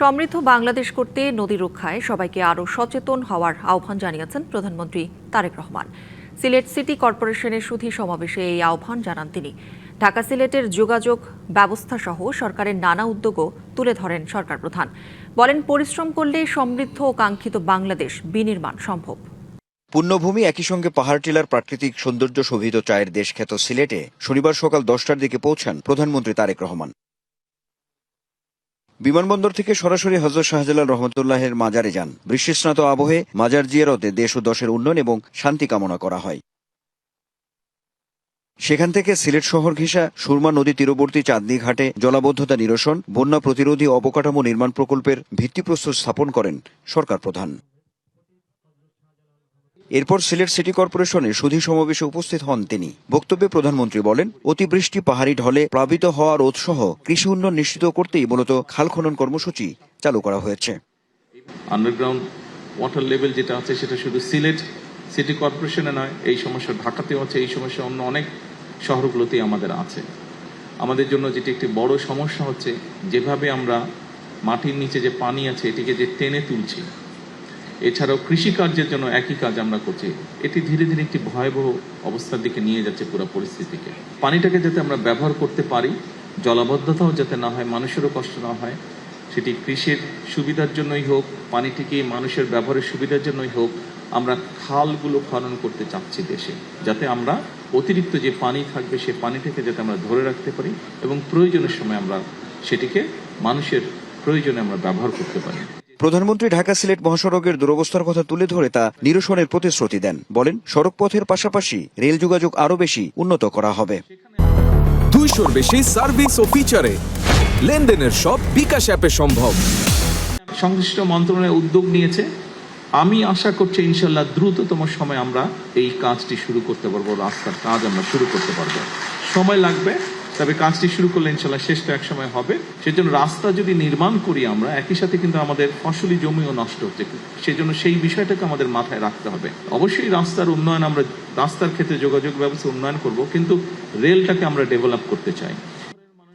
সমৃদ্ধ বাংলাদেশ করতে নদী রক্ষায় সবাইকে আরও সচেতন হওয়ার আহ্বান জানিয়েছেন প্রধানমন্ত্রী তারেক রহমান। সিলেট সিটি কর্পোরেশনের সুধী সমাবেশে এই আহ্বান জানান তিনি। ঢাকা সিলেটের যোগাযোগ ব্যবস্থা সহ সরকারের নানা উদ্যোগও তুলে ধরেন সরকার প্রধান। বলেন, পরিশ্রম করলে সমৃদ্ধ ও কাঙ্ক্ষিত বাংলাদেশ বিনির্মাণ সম্ভব। পুণ্যভূমি একই সঙ্গে পাহাড় টিলার প্রাকৃতিক সৌন্দর্য শোভিত চায়ের দেশ খ্যাত সিলেটে শনিবার সকাল 10টার দিকে পৌঁছান প্রধানমন্ত্রী তারেক রহমান। বিমানবন্দর থেকে সরাসরি হযরত শাহজালাল রহমতুল্লাহের মাজারে যান। বৃষ্টিস্নাত আবহে মাজার জিয়ারতে দেশ ও দশের উন্নয়ন এবং শান্তি কামনা করা হয়। সেখান থেকে সিলেট শহর ঘেঁষা সুরমা নদী তীরবর্তী চাঁদনী ঘাটে জলাবদ্ধতা নিরসন, বন্যা প্রতিরোধী অবকাঠামো নির্মাণ প্রকল্পের ভিত্তিপ্রস্তর স্থাপন করেন সরকার প্রধান। এরপর সিলেট সিটি কর্পোরেশনের সুধী সমাবেশে উপস্থিত হন তিনি। বক্তব্যে প্রধানমন্ত্রী বলেন, অতিবৃষ্টি, পাহাড়ি ঢলে প্লাবিত হওয়া রোধ সহ কৃষি উন্নয়ন নিশ্চিত করতেই মূলত খাল খনন কর্মসূচি চালু করা হয়েছে। আন্ডারগ্রাউন্ড ওয়াটার লেভেল যেটা আছে সেটা শুধু সিলেট সিটি কর্পোরেশনে নয়, এই সমস্যা ঢাকাতেও আছে, এই সমস্যা অন্য অনেক শহরগুলোতেই আমাদের আছে। আমাদের জন্য যেটি একটি বড় সমস্যা হচ্ছে, যেভাবে আমরা মাটির নিচে যে পানি আছে এটিকে যে টেনে তুলছি, এছাড়াও কৃষিকার্যের জন্য একই কাজ আমরা করছি, এটি ধীরে ধীরে একটি ভয়াবহ অবস্থার দিকে নিয়ে যাচ্ছে পুরো পরিস্থিতিকে। পানিটাকে যাতে আমরা ব্যবহার করতে পারি, জলাবদ্ধতাও যাতে না হয়, মানুষেরও কষ্ট না হয়, সেটি কৃষির সুবিধার জন্যই হোক, পানিটিকে মানুষের ব্যবহারের সুবিধার জন্যই হোক, আমরা খালগুলো খনন করতে চাচ্ছি দেশে, যাতে আমরা অতিরিক্ত যে পানি থাকবে সে পানিটাকে যাতে আমরা ধরে রাখতে পারি এবং প্রয়োজনের সময় আমরা সেটিকে মানুষের প্রয়োজনে আমরা ব্যবহার করতে পারি। প্রধানমন্ত্রী ঢাকা সিলেট মহাসড়কের দুরবস্থার কথা তুলে ধরে তা নিরসনের প্রতিশ্রুতি দেন। বলেন, সড়ক পথের পাশাপাশি রেল যোগাযোগ আরও বেশি উন্নত করা হবে। 200-র বেশি সার্ভিস ও ফিচারে লেনদেনের সব বিকাশ অ্যাপে সম্ভব। সংশ্লিষ্ট মন্ত্রণালয় উদ্যোগ নিয়েছে, আমি আশা করছি ইনশাল্লাহ দ্রুততম সময় আমরা এই কাজটি শুরু করতে পারবো, রাস্তার কাজ আমরা শুরু করতে পারবো। সময় লাগবে, তবে কাজটি শুরু করলে ইনশাল্লাহ শেষটা এক সময় হবে। সেজন্য রাস্তা যদি নির্মাণ করি আমরা, একই সাথে কিন্তু আমাদের ফসলি জমিও নষ্ট হচ্ছে, সেজন্য সেই বিষয়টাকে আমাদের মাথায় রাখতে হবে। অবশ্যই রাস্তার উন্নয়ন, আমরা রাস্তার ক্ষেত্রে যোগাযোগ ব্যবস্থা উন্নয়ন করব, কিন্তু রেলটাকে আমরা ডেভেলপ করতে চাই।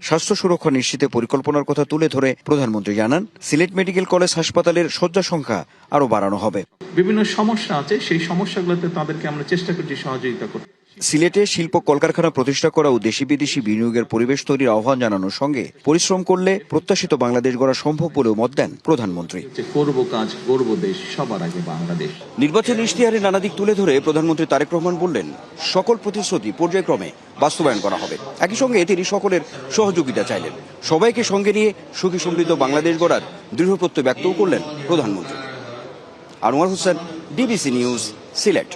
স্বাস্থ্য সুরক্ষা নিশ্চিতে পরিকল্পনার কথা তুলে ধরে প্রধানমন্ত্রী জানান, সিলেট মেডিকেল কলেজ হাসপাতালের শয্যা সংখ্যা আরও বাড়ানো হবে। বিভিন্ন সমস্যা আছে, সেই সমস্যাগুলোতে তাদেরকে আমরা চেষ্টা করছি সহযোগিতা করতে। সিলেটে শিল্প কলকারখানা প্রতিষ্ঠা করা ও দেশি বিদেশি বিনিয়োগের পরিবেশ তৈরির আহ্বান জানানোর সঙ্গে পরিশ্রম করলে প্রত্যাশিত বাংলাদেশ গড়া সম্ভব বলেও মত দেন প্রধানমন্ত্রী। করব কাজ, করব দেশ, সবার আগে বাংলাদেশ। নির্বাচন ইশতেহারে নানা দিক তুলে ধরে প্রধানমন্ত্রী তারেক রহমান বললেন, সকল প্রতিশ্রুতি পর্যায়ক্রমে বাস্তবায়ন করা হবে। একই সঙ্গে তিনি সকলের সহযোগিতা চাইলেন। সবাইকে সঙ্গে নিয়ে সুখী সমৃদ্ধ বাংলাদেশ গড়ার দৃঢ় প্রত্যয় ব্যক্তও করলেন প্রধানমন্ত্রী। Anwar Hossain, DBC news, Sylhet.